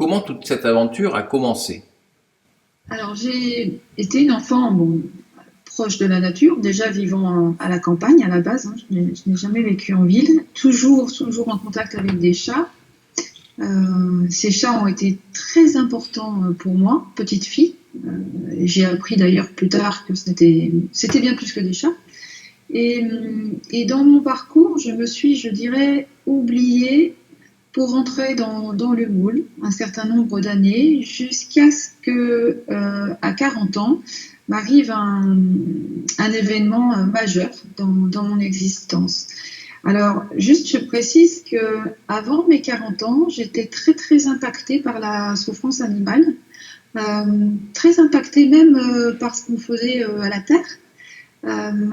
Comment toute cette aventure a commencé? Alors, j'ai été une enfant proche de la nature, déjà vivant à la campagne à la base. Hein, je n'ai jamais vécu en ville, toujours en contact avec des chats. Ces chats ont été très importants pour moi, petite fille. J'ai appris d'ailleurs plus tard que c'était bien plus que des chats. Et, et dans mon parcours, je me suis, je dirais, oubliée pour rentrer dans le moule un certain nombre d'années jusqu'à ce que, à 40 ans, m'arrive un événement majeur dans mon existence. Alors, juste, je précise que avant mes 40 ans, j'étais très impactée par la souffrance animale, très impactée même par ce qu'on faisait à la terre.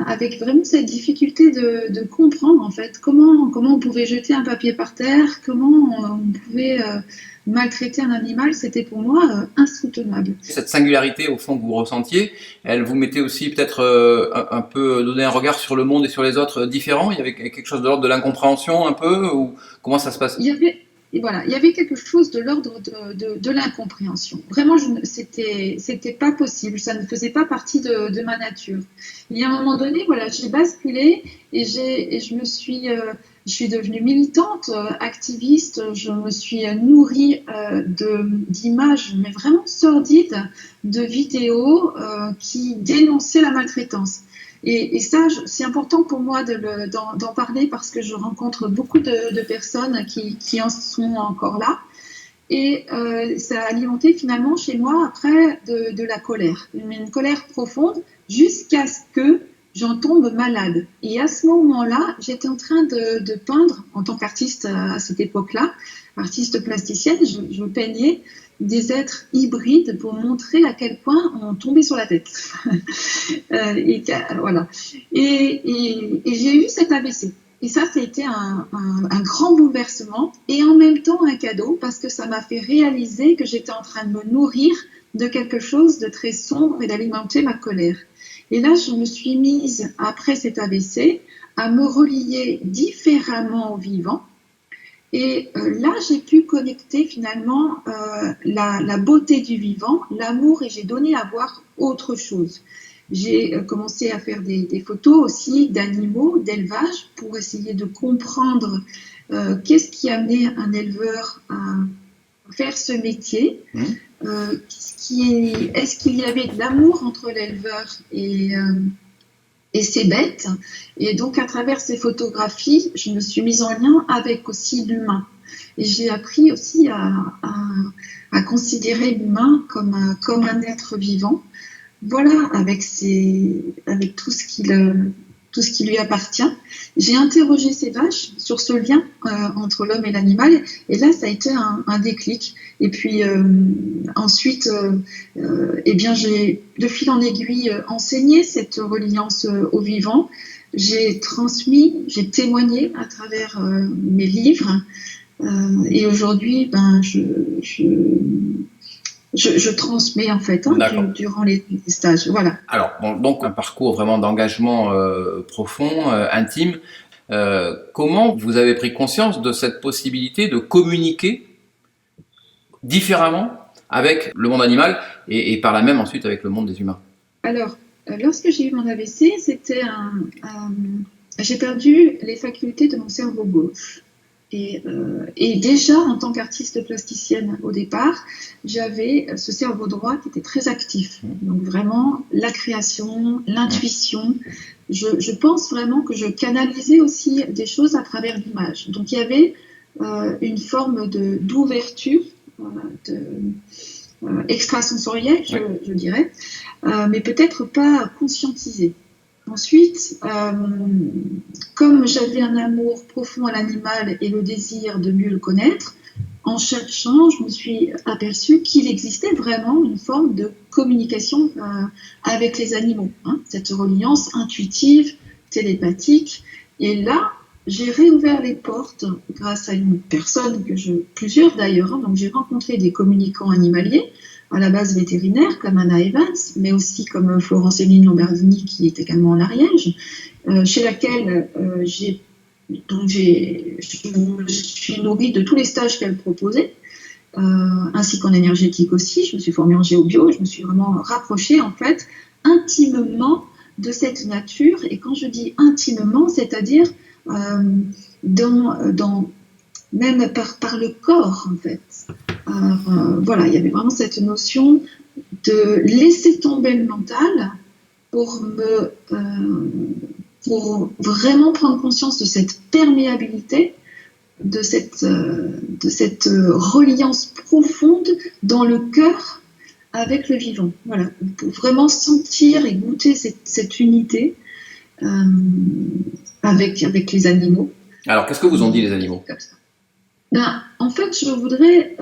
Avec vraiment cette difficulté de comprendre en fait comment on pouvait jeter un papier par terre, comment on pouvait maltraiter un animal, c'était pour moi insoutenable. Cette singularité au fond que vous ressentiez, elle vous mettait aussi peut-être un peu donner un regard sur le monde et sur les autres différent. Il y avait quelque chose de l'ordre de l'incompréhension un peu, ou comment ça se passe? Il y avait quelque chose de l'ordre de l'incompréhension. Vraiment, c'était pas possible. Ça ne faisait pas partie de ma nature. Il y a un moment donné, voilà, j'ai basculé et je suis devenue militante, activiste. Je me suis nourrie d'images, mais vraiment sordides, de vidéos qui dénonçaient la maltraitance. Et ça, c'est important pour moi d'en parler parce que je rencontre beaucoup de personnes qui en sont encore là. Et ça a alimenté finalement chez moi après de la colère, une colère profonde jusqu'à ce que j'en tombe malade. Et à ce moment-là, j'étais en train de peindre en tant qu'artiste à cette époque-là, artiste plasticienne, je peignais des êtres hybrides pour montrer à quel point on tombait sur la tête. Voilà. Et j'ai eu cet AVC. Et ça a été un grand bouleversement et en même temps un cadeau parce que ça m'a fait réaliser que j'étais en train de me nourrir de quelque chose de très sombre et d'alimenter ma colère. Et là, je me suis mise, après cet AVC, à me relier différemment au vivant. Et là, j'ai pu connecter finalement la beauté du vivant, l'amour, et j'ai donné à voir autre chose. J'ai commencé à faire des photos aussi d'animaux, d'élevage, pour essayer de comprendre qu'est-ce qui amenait un éleveur à faire ce métier. Est-ce qu'il y avait de l'amour entre l'éleveur et ses bêtes? Et donc, à travers ces photographies, je me suis mise en lien avec aussi l'humain. Et j'ai appris aussi à considérer l'humain comme un être vivant. Voilà, avec tout ce qui lui appartient. J'ai interrogé ces vaches sur ce lien entre l'homme et l'animal, et là, ça a été un déclic. Et puis ensuite, eh bien, j'ai de fil en aiguille enseigné cette reliance au vivant. J'ai transmis, j'ai témoigné à travers mes livres, et aujourd'hui, je transmets en fait durant les stages. Voilà. Alors, bon, donc un parcours vraiment d'engagement profond, intime. Comment vous avez pris conscience de cette possibilité de communiquer différemment avec le monde animal et par là même ensuite avec le monde des humains? Alors, lorsque j'ai eu mon AVC, j'ai perdu les facultés de mon cerveau gauche. Et déjà, en tant qu'artiste plasticienne au départ, j'avais ce cerveau droit qui était très actif. Donc vraiment, la création, l'intuition. Je pense vraiment que je canalisais aussi des choses à travers l'image. Donc il y avait une forme d'ouverture, extrasensorielle, je dirais, mais peut-être pas conscientisée. Ensuite, comme j'avais un amour profond à l'animal et le désir de mieux le connaître, en cherchant, je me suis aperçue qu'il existait vraiment une forme de communication avec les animaux, hein, cette reliance intuitive, télépathique. Et là, j'ai réouvert les portes grâce à une personne plusieurs d'ailleurs, hein, donc j'ai rencontré des communicants animaliers, à la base vétérinaire, comme Anna Evans, mais aussi comme Florence-Éline Lombardini, qui est également en Ariège, chez laquelle je me suis nourrie de tous les stages qu'elle proposait, ainsi qu'en énergétique aussi. Je me suis formée en géobio, je me suis vraiment rapprochée en fait intimement de cette nature. Et quand je dis intimement, c'est-à-dire dans même par le corps en fait. Voilà, il y avait vraiment cette notion de laisser tomber le mental pour pour vraiment prendre conscience de cette perméabilité, de cette reliance profonde dans le cœur avec le vivant. Voilà, pour vraiment sentir et goûter cette unité avec les animaux. Alors, qu'est-ce que vous ont dit les animaux? Ben, en fait, je voudrais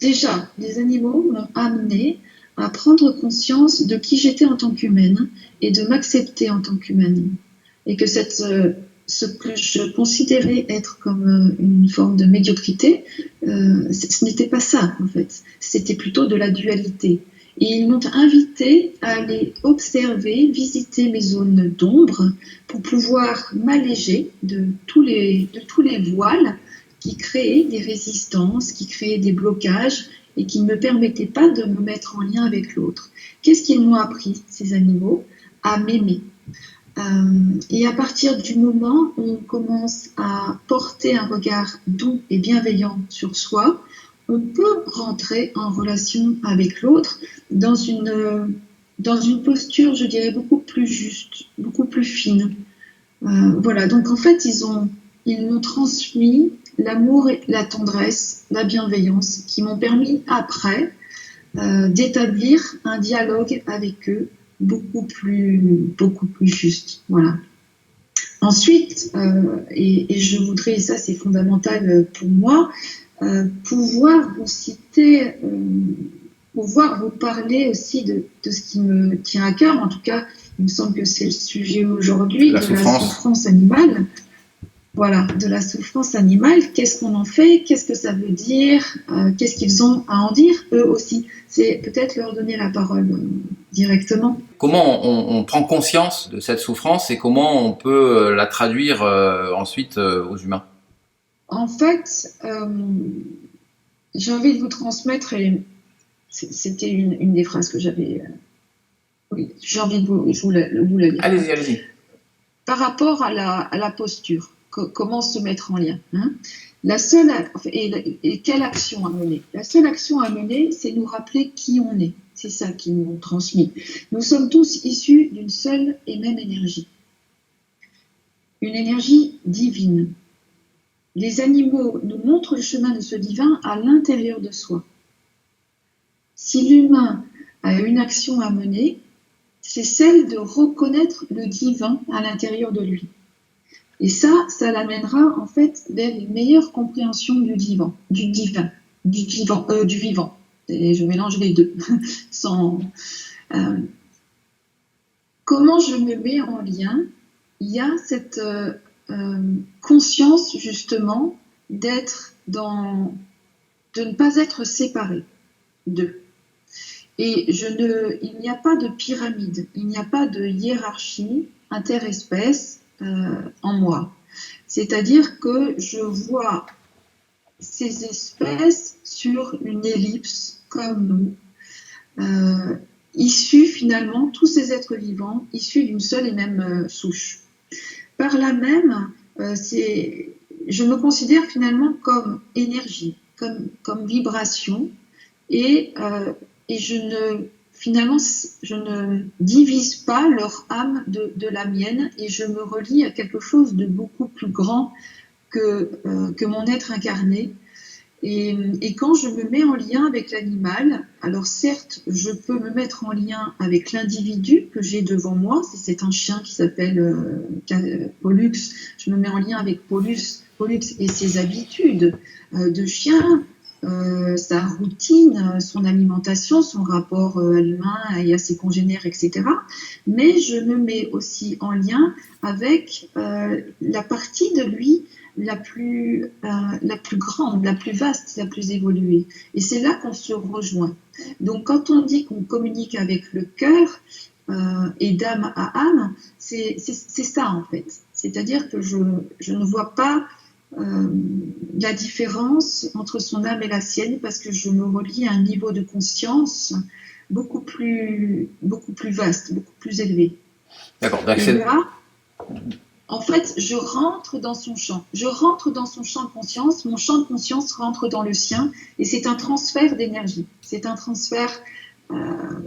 déjà, les animaux m'ont amené à prendre conscience de qui j'étais en tant qu'humaine et de m'accepter en tant qu'humaine. Et que ce que je considérais être comme une forme de médiocrité, ce n'était pas ça en fait. C'était plutôt de la dualité. Et ils m'ont invité à aller observer, visiter mes zones d'ombre pour pouvoir m'alléger de tous les voiles qui créaient des résistances, qui créaient des blocages et qui ne me permettaient pas de me mettre en lien avec l'autre. Qu'est-ce qu'ils m'ont appris, ces animaux? À m'aimer. Et à partir du moment où on commence à porter un regard doux et bienveillant sur soi, on peut rentrer en relation avec l'autre dans une posture, je dirais, beaucoup plus juste, beaucoup plus fine. Voilà, donc en fait, ils m'ont transmis l'amour, la tendresse, la bienveillance, qui m'ont permis après d'établir un dialogue avec eux beaucoup plus juste. Voilà. Ensuite, et je voudrais, et ça c'est fondamental pour moi, pouvoir vous citer, pouvoir vous parler aussi de ce qui me tient à cœur. En tout cas, il me semble que c'est le sujet aujourd'hui, de la souffrance animale. Voilà, de la souffrance animale, qu'est-ce qu'on en fait, qu'est-ce que ça veut dire, qu'est-ce qu'ils ont à en dire, eux aussi. C'est peut-être leur donner la parole directement. Comment on prend conscience de cette souffrance et comment on peut la traduire ensuite aux humains? En fait, j'ai envie de vous transmettre, et c'était une des phrases que j'avais... oui, j'ai envie de vous la dire. Allez-y, allez-y. Par rapport à la posture, comment se mettre en lien, hein. La seule, et quelle action à mener? La seule action à mener, c'est nous rappeler qui on est. C'est ça qu'ils nous ont transmis. Nous sommes tous issus d'une seule et même énergie. Une énergie divine. Les animaux nous montrent le chemin de ce divin à l'intérieur de soi. Si l'humain a une action à mener, c'est celle de reconnaître le divin à l'intérieur de lui. Et ça l'amènera en fait vers une meilleure compréhension du vivant. Et je mélange les deux. Comment je me mets en lien? Il y a cette conscience justement de ne pas être séparé d'eux. Et il n'y a pas de pyramide, il n'y a pas de hiérarchie interespèce en moi. C'est-à-dire que je vois ces espèces sur une ellipse comme nous, issus finalement, tous ces êtres vivants, issus d'une seule et même souche. Par là même, je me considère finalement comme énergie, comme vibration, et finalement, je ne divise pas leur âme de la mienne, et je me relie à quelque chose de beaucoup plus grand que mon être incarné. Et quand je me mets en lien avec l'animal, alors certes, je peux me mettre en lien avec l'individu que j'ai devant moi. Si c'est un chien qui s'appelle Pollux, je me mets en lien avec Pollux et ses habitudes de chien, sa routine, son alimentation, son rapport à l'humain et à ses congénères, etc. Mais je me mets aussi en lien avec la partie de lui la plus grande, la plus vaste, la plus évoluée. Et c'est là qu'on se rejoint. Donc quand on dit qu'on communique avec le cœur et d'âme à âme, c'est ça en fait. C'est-à-dire que je ne vois pas la différence entre son âme et la sienne, parce que je me relie à un niveau de conscience beaucoup plus vaste, beaucoup plus élevé. D'accord. Et là, en fait, je rentre dans son champ. Je rentre dans son champ de conscience. Mon champ de conscience rentre dans le sien. Et c'est un transfert d'énergie. C'est un transfert...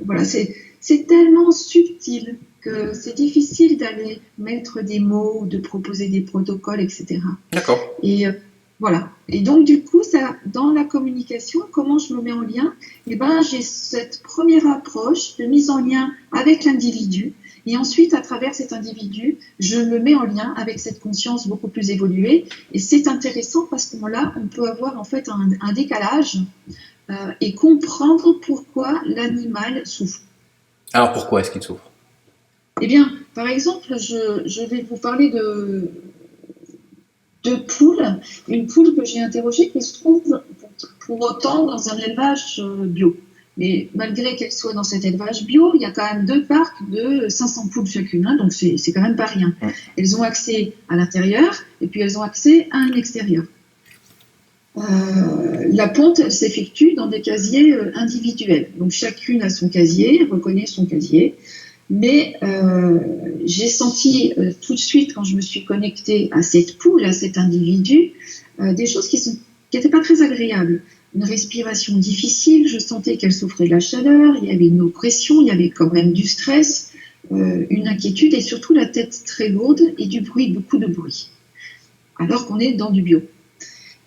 voilà, c'est tellement subtil que c'est difficile d'aller mettre des mots, de proposer des protocoles, etc. D'accord. Et voilà. Et donc, du coup, ça, dans la communication, comment je me mets en lien? Eh ben, j'ai cette première approche de mise en lien avec l'individu. Et ensuite, à travers cet individu, je me mets en lien avec cette conscience beaucoup plus évoluée. Et c'est intéressant parce que là, on peut avoir en fait un décalage et comprendre pourquoi l'animal souffre. Alors pourquoi est-ce qu'il souffre? Eh bien, par exemple, je vais vous parler de poules. Une poule que j'ai interrogée qui se trouve pour autant dans un élevage bio. Mais malgré qu'elle soit dans cet élevage bio, il y a quand même 2 parcs de 500 poules chacune, hein, donc c'est quand même pas rien. Elles ont accès à l'intérieur et puis elles ont accès à un extérieur. La ponte, elle s'effectue dans des casiers individuels. Donc chacune a son casier, reconnaît son casier. Mais j'ai senti tout de suite, quand je me suis connectée à cette poule, à cet individu, des choses qui n'étaient pas très agréables. Une respiration difficile, je sentais qu'elle souffrait de la chaleur, il y avait une oppression, il y avait quand même du stress, une inquiétude et surtout la tête très lourde et du bruit, beaucoup de bruit. Alors qu'on est dans du bio.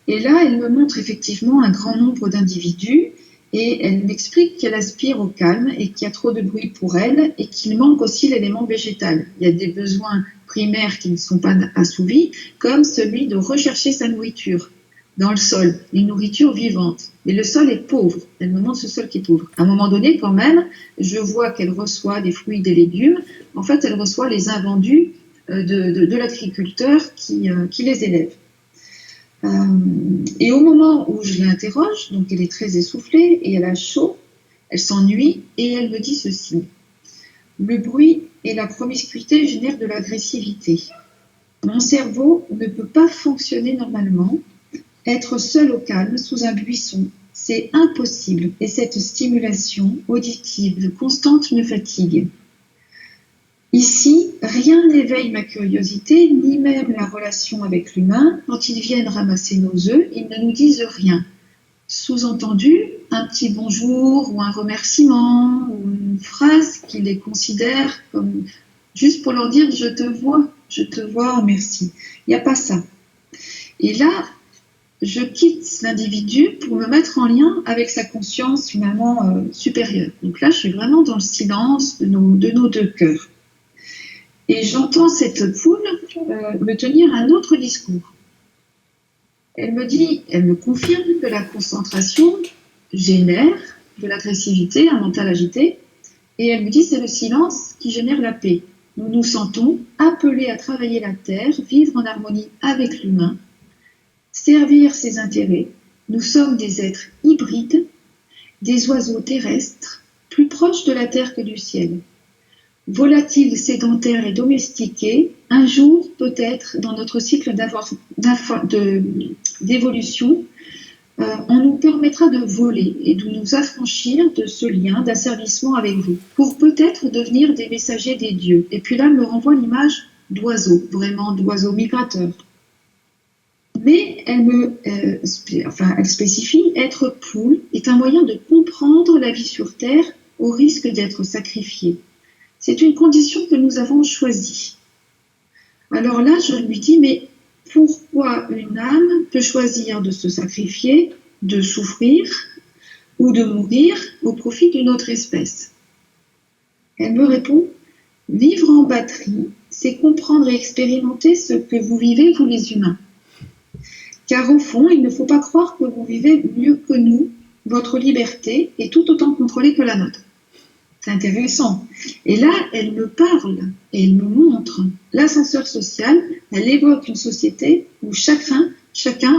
Et là, elle me montre effectivement un grand nombre d'individus et elle m'explique qu'elle aspire au calme et qu'il y a trop de bruit pour elle et qu'il manque aussi l'élément végétal. Il y a des besoins primaires qui ne sont pas assouvis, comme celui de rechercher sa nourriture dans le sol, une nourriture vivante. Mais le sol est pauvre. Elle me montre ce sol qui est pauvre. À un moment donné, quand même, je vois qu'elle reçoit des fruits et des légumes. En fait, elle reçoit les invendus de l'agriculteur qui les élève. Et au moment où je l'interroge, donc elle est très essoufflée et elle a chaud, elle s'ennuie et elle me dit ceci. Le bruit et la promiscuité génèrent de l'agressivité. Mon cerveau ne peut pas fonctionner normalement. Être seul au calme sous un buisson, c'est impossible et cette stimulation auditive constante me fatigue. Ici, rien n'éveille ma curiosité, ni même la relation avec l'humain. Quand ils viennent ramasser nos œufs, ils ne nous disent rien. Sous-entendu, un petit bonjour ou un remerciement ou une phrase qui les considère comme juste pour leur dire je te vois, merci. Il n'y a pas ça. Et là, je quitte l'individu pour me mettre en lien avec sa conscience finalement supérieure. Donc là, je suis vraiment dans le silence de nos 2 cœurs. Et j'entends cette poule me tenir un autre discours. Elle me confirme que la concentration génère de l'agressivité, un mental agité, et elle me dit c'est le silence qui génère la paix. Nous nous sentons appelés à travailler la terre, vivre en harmonie avec l'humain, servir ses intérêts. Nous sommes des êtres hybrides, des oiseaux terrestres, plus proches de la terre que du ciel. Volatiles, sédentaires et domestiqués, un jour, peut-être, dans notre cycle d'évolution, on nous permettra de voler et de nous affranchir de ce lien d'asservissement avec vous, pour peut-être devenir des messagers des dieux. Et puis là, elle me renvoie l'image d'oiseaux, vraiment d'oiseaux migrateurs. Mais elle spécifie, être poule est un moyen de comprendre la vie sur Terre au risque d'être sacrifié. C'est une condition que nous avons choisie. Alors là, je lui dis, mais pourquoi une âme peut choisir de se sacrifier, de souffrir ou de mourir au profit d'une autre espèce? Elle me répond, vivre en batterie, c'est comprendre et expérimenter ce que vous vivez, vous les humains. Car au fond, il ne faut pas croire que vous vivez mieux que nous, votre liberté est tout autant contrôlée que la nôtre. C'est intéressant. Et là, elle me parle et elle me montre l'ascenseur social. Elle évoque une société où chacun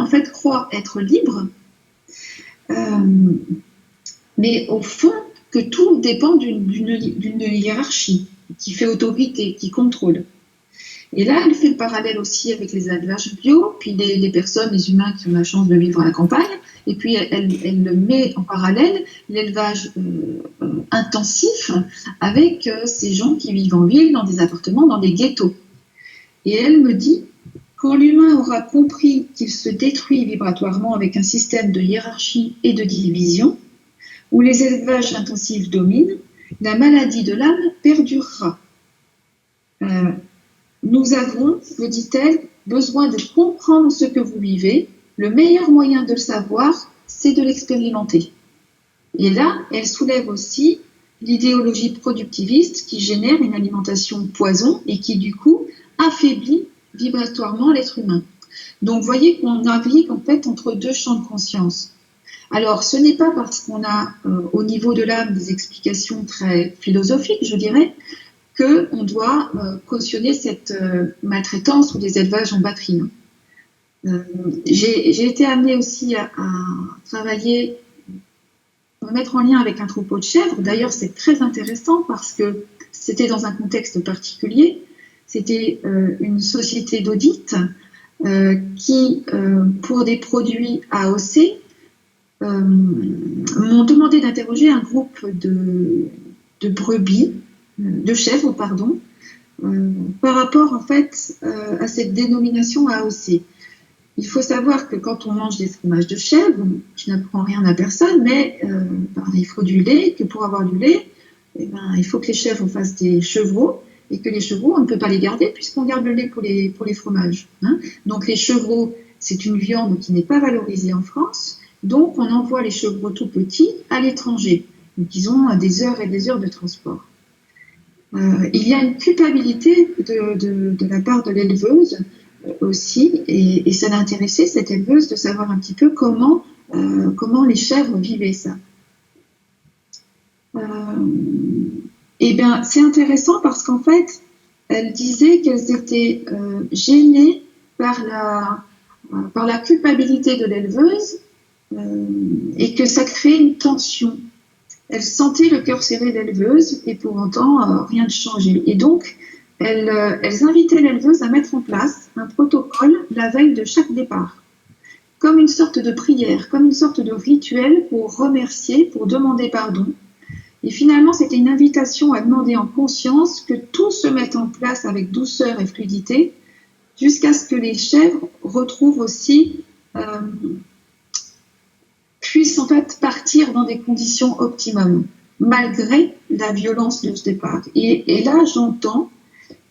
en fait, croit être libre, mais au fond, que tout dépend d'une hiérarchie qui fait autorité, qui contrôle. Et là, elle fait le parallèle aussi avec les élevages bio, puis les personnes, les humains qui ont la chance de vivre à la campagne, et puis elle le met en parallèle l'élevage intensif avec ces gens qui vivent en ville, dans des appartements, dans des ghettos. Et elle me dit, quand l'humain aura compris qu'il se détruit vibratoirement avec un système de hiérarchie et de division, où les élevages intensifs dominent, la maladie de l'âme perdurera. Nous avons, me dit-elle, besoin de comprendre ce que vous vivez. Le meilleur moyen de le savoir, c'est de l'expérimenter. Et là, elle soulève aussi l'idéologie productiviste qui génère une alimentation poison et qui, du coup, affaiblit vibratoirement l'être humain. Donc, vous voyez qu'on navigue en fait entre deux champs de conscience. Alors, ce n'est pas parce qu'on a au niveau de l'âme des explications très philosophiques, je dirais, qu'on doit cautionner cette maltraitance ou des élevages en batterie. J'ai été amenée aussi à travailler, à me mettre en lien avec un troupeau de chèvres. D'ailleurs, c'est très intéressant parce que c'était dans un contexte particulier. C'était une société d'audit qui, pour des produits AOC, m'ont demandé d'interroger un groupe de brebis, de chèvres, pardon, par rapport en fait à cette dénomination AOC. Il faut savoir que quand on mange des fromages de chèvre, je n'apprends rien à personne, mais il faut du lait, que pour avoir du lait, il faut que les chèvres fassent des chevreaux, et que les chevreaux, on ne peut pas les garder puisqu'on garde le lait pour les fromages. Hein. Donc les chevreaux, c'est une viande qui n'est pas valorisée en France, donc on envoie les chevreaux tout petits à l'étranger. Donc ils ont des heures et des heures de transport. Il y a une culpabilité de la part de l'éleveuse aussi, et ça l'a intéressé, cette éleveuse, de savoir un petit peu comment les chèvres vivaient ça. Et bien, c'est intéressant parce qu'en fait, elle disait qu'elles étaient gênées par la culpabilité de l'éleveuse et que ça créait une tension. Elle sentait le cœur serré de l'éleveuse et pour autant, rien ne changeait. Et donc, elles invitaient l'éleveuse à mettre en place un protocole la veille de chaque départ, comme une sorte de prière, comme une sorte de rituel pour remercier, pour demander pardon. Et finalement, c'était une invitation à demander en conscience que tout se mette en place avec douceur et fluidité, jusqu'à ce que les chèvres retrouvent aussi, puissent en fait partir dans des conditions optimum, malgré la violence de ce départ. Et là, j'entends,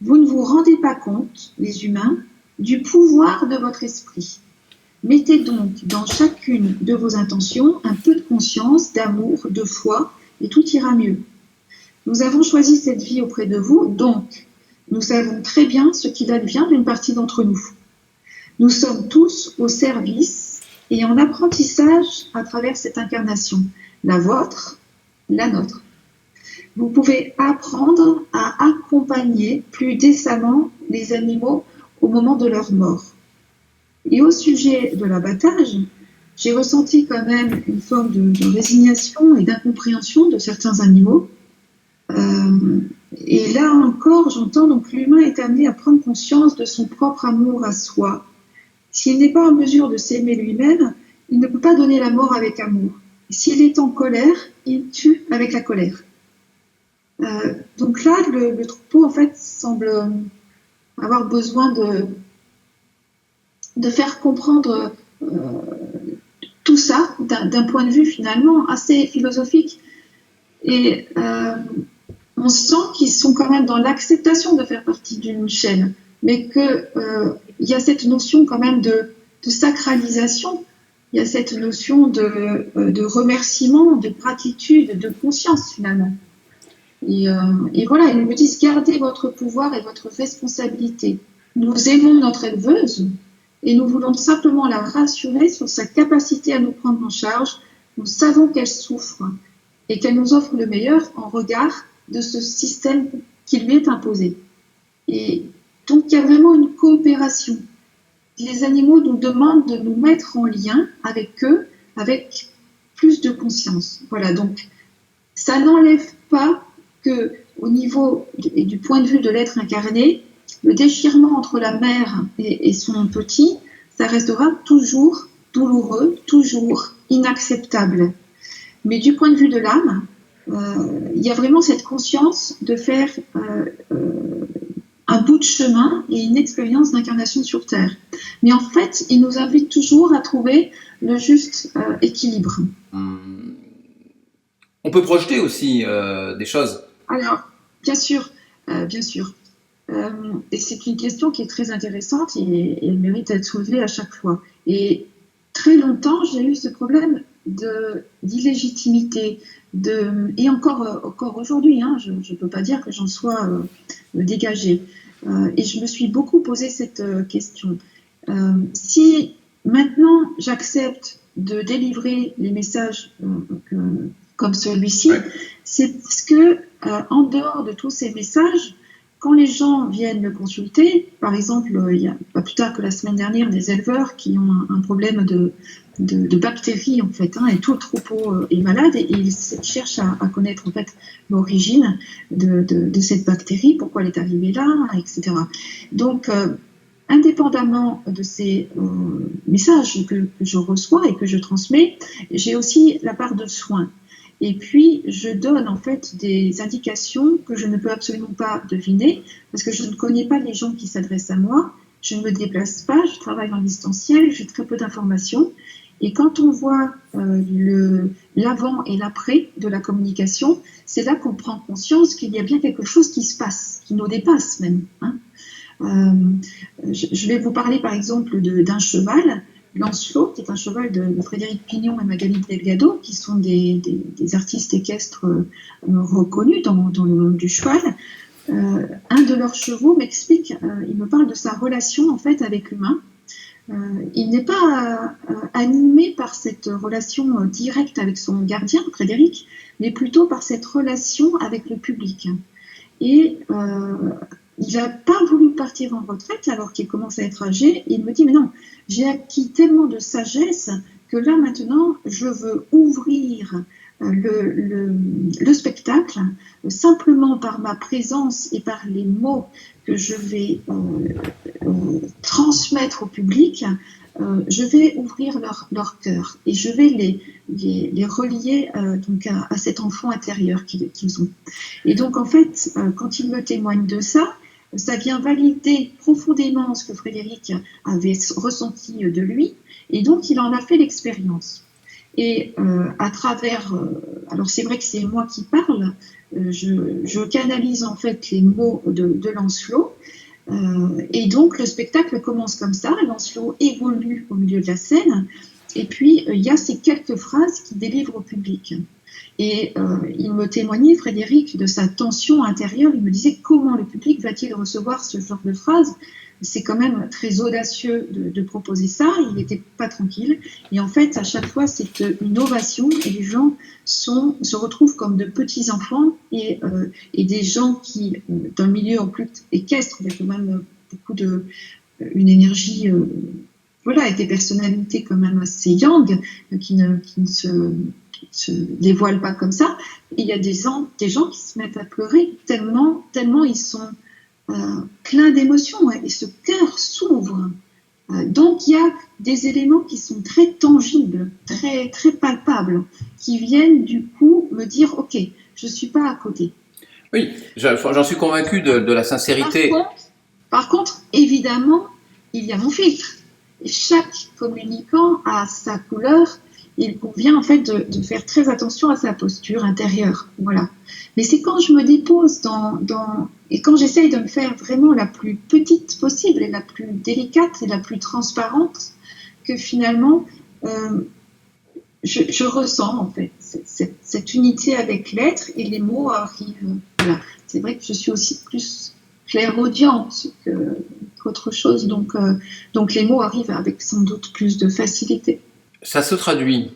vous ne vous rendez pas compte, les humains, du pouvoir de votre esprit. Mettez donc dans chacune de vos intentions un peu de conscience, d'amour, de foi, et tout ira mieux. Nous avons choisi cette vie auprès de vous, donc nous savons très bien ce qu'il advient d'une partie d'entre nous. Nous sommes tous au service et en apprentissage à travers cette incarnation, la vôtre, la nôtre. Vous pouvez apprendre à accompagner plus décemment les animaux au moment de leur mort. Et au sujet de l'abattage, j'ai ressenti quand même une forme de résignation et d'incompréhension de certains animaux. Et là encore, j'entends donc l'humain est amené à prendre conscience de son propre amour à soi. S'il n'est pas en mesure de s'aimer lui-même, il ne peut pas donner la mort avec amour. Et s'il est en colère, il tue avec la colère. Donc là, le troupeau en fait semble avoir besoin de faire comprendre tout ça d'un point de vue finalement assez philosophique. Et on sent qu'ils sont quand même dans l'acceptation de faire partie d'une chaîne, mais qu'il y a cette notion quand même de sacralisation, il y a cette notion de remerciement, de gratitude, de conscience finalement. Et voilà, ils me disent gardez votre pouvoir et votre responsabilité. Nous aimons notre éleveuse et nous voulons simplement la rassurer sur sa capacité à nous prendre en charge. Nous savons qu'elle souffre et qu'elle nous offre le meilleur en regard de ce système qui lui est imposé. Et donc il y a vraiment une coopération. Les animaux nous demandent de nous mettre en lien avec eux, avec plus de conscience. Voilà, donc ça n'enlève pas que, au niveau et du point de vue de l'être incarné, le déchirement entre la mère et son petit, ça restera toujours douloureux, toujours inacceptable. Mais du point de vue de l'âme, il y a vraiment cette conscience de faire un bout de chemin et une expérience d'incarnation sur Terre. Mais en fait, il nous invite toujours à trouver le juste équilibre. On peut projeter aussi des choses. Alors, bien sûr, bien sûr. Et c'est une question qui est très intéressante et elle mérite d'être soulevée à chaque fois. Et très longtemps, j'ai eu ce problème d'illégitimité. Et encore aujourd'hui, hein, je ne peux pas dire que j'en sois dégagée. Et je me suis beaucoup posé cette question. Si maintenant j'accepte de délivrer les messages comme celui-ci, Ouais. c'est parce que en dehors de tous ces messages, quand les gens viennent me consulter, par exemple, il y a pas plus tard que la semaine dernière, des éleveurs qui ont un problème de bactéries en fait, hein, et tout le troupeau est malade et ils cherchent à connaître en fait l'origine de cette bactérie, pourquoi elle est arrivée là, etc. Donc, indépendamment de ces messages que je reçois et que je transmets, j'ai aussi la part de soin. Et puis, je donne en fait des indications que je ne peux absolument pas deviner parce que je ne connais pas les gens qui s'adressent à moi. Je ne me déplace pas, je travaille en distanciel, j'ai très peu d'informations. Et quand on voit l'avant et l'après de la communication, c'est là qu'on prend conscience qu'il y a bien quelque chose qui se passe, qui nous dépasse même. Hein. Je vais vous parler par exemple d'un cheval, Lancelot, qui est un cheval de Frédéric Pignon et Magali Delgado, qui sont des artistes équestres reconnus dans le monde du cheval. Un de leurs chevaux m'explique, il me parle de sa relation en fait avec l'humain. Il n'est pas animé par cette relation directe avec son gardien, Frédéric, mais plutôt par cette relation avec le public. Et il n'a pas voulu partir en retraite alors qu'il commence à être âgé. Et il me dit, mais non, j'ai acquis tellement de sagesse que là maintenant, je veux ouvrir le spectacle simplement par ma présence et par les mots que je vais transmettre au public. Je vais ouvrir leur cœur et je vais les relier donc à cet enfant intérieur qu'ils ont. Et donc en fait, quand ils me témoignent de ça, ça vient valider profondément ce que Frédéric avait ressenti de lui, et donc il en a fait l'expérience. Et à travers, alors c'est vrai que c'est moi qui parle, je canalise en fait les mots de Lancelot, et donc le spectacle commence comme ça, Lancelot évolue au milieu de la scène, et puis il y a ces quelques phrases qu'il délivre au public. Et il me témoignait, Frédéric, de sa tension intérieure. Il me disait comment le public va-t-il recevoir ce genre de phrase. C'est quand même très audacieux de proposer ça. Il n'était pas tranquille. Et en fait, à chaque fois, c'est une ovation et les gens se retrouvent comme de petits enfants et des gens qui, d'un milieu en plus équestre, il y a quand même beaucoup une énergie, voilà, et des personnalités quand même assez yang qui ne se dévoilent pas comme ça. Et il y a des gens qui se mettent à pleurer tellement ils sont pleins d'émotions et ce cœur s'ouvre. Donc il y a des éléments qui sont très tangibles, très, très palpables, qui viennent du coup me dire ok, je ne suis pas à côté. Oui, j'en suis convaincu de la sincérité. Par contre, évidemment, il y a mon filtre. Et chaque communicant a sa couleur. Il convient en fait de faire très attention à sa posture intérieure. Voilà. Mais c'est quand je me dépose et quand j'essaye de me faire vraiment la plus petite possible et la plus délicate et la plus transparente que finalement je ressens en fait cette unité avec l'être et les mots arrivent. Voilà. C'est vrai que je suis aussi plus clairaudiente qu'autre chose, donc les mots arrivent avec sans doute plus de facilité. Ça se traduit,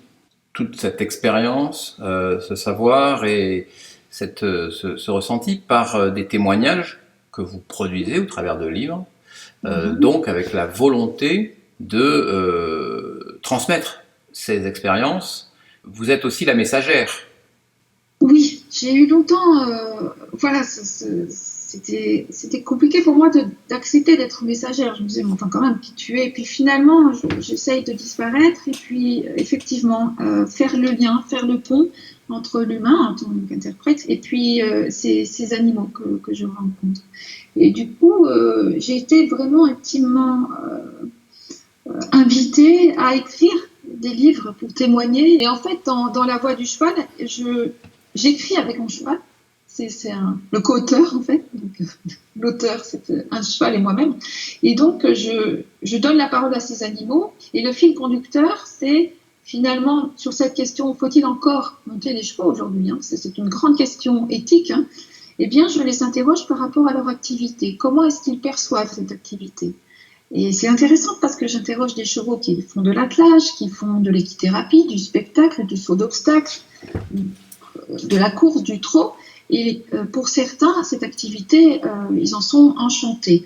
toute cette expérience, ce savoir et ce ressenti par des témoignages que vous produisez au travers de livres, donc avec la volonté de transmettre ces expériences. Vous êtes aussi la messagère. Oui, j'ai eu longtemps, voilà, c'était compliqué pour moi d'accepter d'être messagère. Je me disais, mais enfin, quand même, qui tu es. Et puis finalement, j'essaye de disparaître. Et puis, effectivement, faire le lien, faire le pont entre l'humain en tant qu'interprète et puis ces animaux que je rencontre. Et du coup, j'ai été vraiment intimement invitée à écrire des livres pour témoigner. Et en fait, dans La Voix du cheval, j'écris avec mon cheval. C'est le co-auteur, en fait. Donc, l'auteur, c'est un cheval et moi-même. Et donc, je donne la parole à ces animaux. Et le fil conducteur, c'est finalement, sur cette question, faut-il encore monter les chevaux aujourd'hui, hein, c'est une grande question éthique, hein, eh bien, je les interroge par rapport à leur activité. Comment est-ce qu'ils perçoivent cette activité? Et c'est intéressant parce que j'interroge des chevaux qui font de l'attelage, qui font de l'équithérapie, du spectacle, du saut d'obstacle, de la course, du trot. Et pour certains, cette activité, ils en sont enchantés.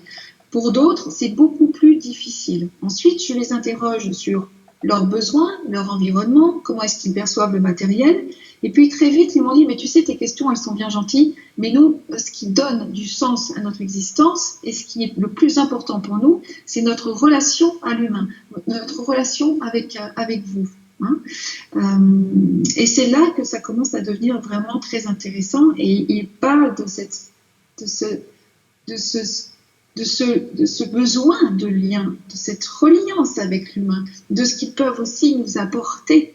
Pour d'autres, c'est beaucoup plus difficile. Ensuite, je les interroge sur leurs besoins, leur environnement, comment est-ce qu'ils perçoivent le matériel. Et puis très vite, ils m'ont dit, mais tu sais, tes questions, elles sont bien gentilles, mais nous, ce qui donne du sens à notre existence, et ce qui est le plus important pour nous, c'est notre relation à l'humain, notre relation avec vous. Hein. Et c'est là que ça commence à devenir vraiment très intéressant, et il parle de ce besoin de lien, de cette reliance avec l'humain, de ce qu'ils peuvent aussi nous apporter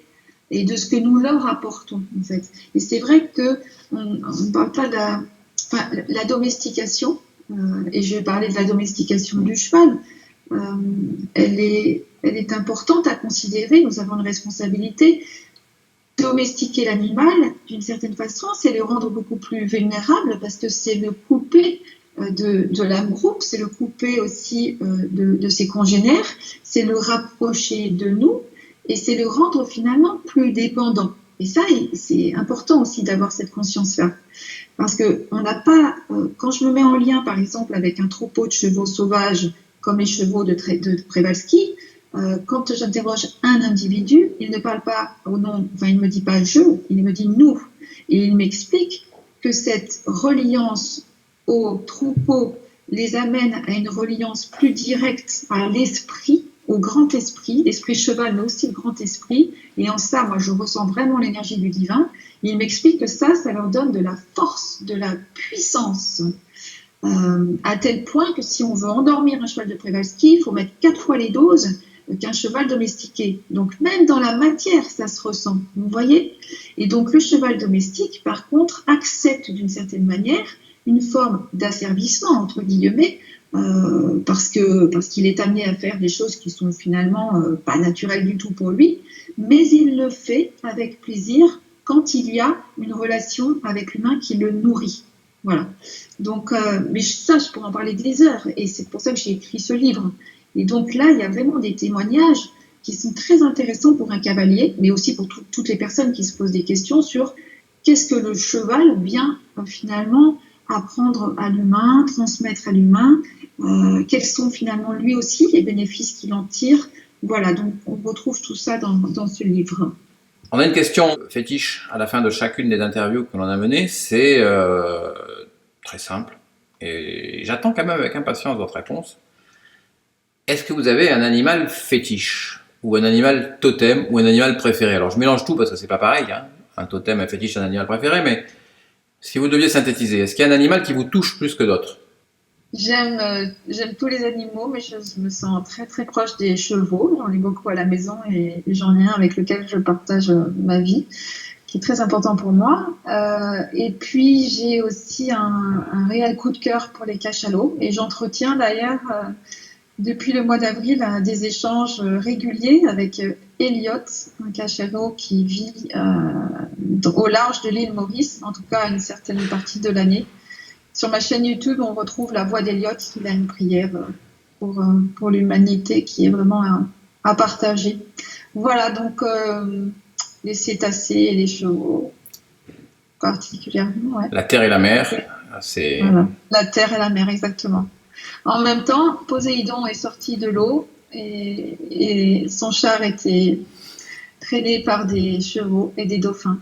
et de ce que nous leur apportons, en fait. Et c'est vrai qu'on ne parle pas de la domestication, et je vais parler de la domestication du cheval, elle est importante à considérer. Nous avons une responsabilité. Domestiquer l'animal, d'une certaine façon, c'est le rendre beaucoup plus vulnérable parce que c'est le couper de l'âme groupe, c'est le couper aussi de ses congénères, c'est le rapprocher de nous et c'est le rendre finalement plus dépendant. Et ça, c'est important aussi d'avoir cette conscience-là. Parce que on n'a pas, quand je me mets en lien par exemple avec un troupeau de chevaux sauvages comme les chevaux de Przewalski, quand j'interroge un individu, il ne parle pas au nom, enfin il ne me dit pas je, il me dit nous. Et il m'explique que cette reliance au troupeau les amène à une reliance plus directe à l'esprit, au grand esprit, l'esprit cheval, mais aussi le grand esprit. Et en ça, moi, je ressens vraiment l'énergie du divin. Il m'explique que ça leur donne de la force, de la puissance, à tel point que si on veut endormir un cheval de Przewalski, il faut mettre 4 fois les doses qu'un cheval domestiqué. Donc même dans la matière, ça se ressent, vous voyez. Et donc le cheval domestique, par contre, accepte d'une certaine manière une forme d'asservissement, entre guillemets, parce qu'il est amené à faire des choses qui sont finalement pas naturelles du tout pour lui, mais il le fait avec plaisir quand il y a une relation avec l'humain qui le nourrit. Voilà. Donc, mais ça, je pourrais en parler des heures, et c'est pour ça que j'ai écrit ce livre. Et donc là, il y a vraiment des témoignages qui sont très intéressants pour un cavalier, mais aussi pour toutes les personnes qui se posent des questions sur qu'est-ce que le cheval vient finalement apprendre à l'humain, transmettre à l'humain, quels sont finalement lui aussi les bénéfices qu'il en tire. Voilà, donc on retrouve tout ça dans ce livre. On a une question fétiche à la fin de chacune des interviews que l'on a menées, c'est très simple, et j'attends quand même avec impatience votre réponse. Est-ce que vous avez un animal fétiche, ou un animal totem, ou un animal préféré? Alors je mélange tout parce que c'est pas pareil, hein. Un totem, un fétiche, un animal préféré, mais si vous deviez synthétiser, est-ce qu'il y a un animal qui vous touche plus que d'autres? J'aime tous les animaux, mais je me sens très très proche des chevaux. J'en ai beaucoup à la maison et j'en ai un avec lequel je partage ma vie, qui est très important pour moi. Et puis j'ai aussi un réel coup de cœur pour les cachalots et j'entretiens d'ailleurs depuis le mois d'avril des échanges réguliers avec Elliot, un cachalot qui vit au large de l'île Maurice, en tout cas une certaine partie de l'année. Sur ma chaîne YouTube, on retrouve la voix d'Elliot. Il a une prière pour l'humanité qui est vraiment à partager. Voilà, donc les cétacés et les chevaux, particulièrement. Ouais. La terre et la mer, c'est... Voilà. La terre et la mer, exactement. En même temps, Poséidon est sorti de l'eau et son char était traîné par des chevaux et des dauphins.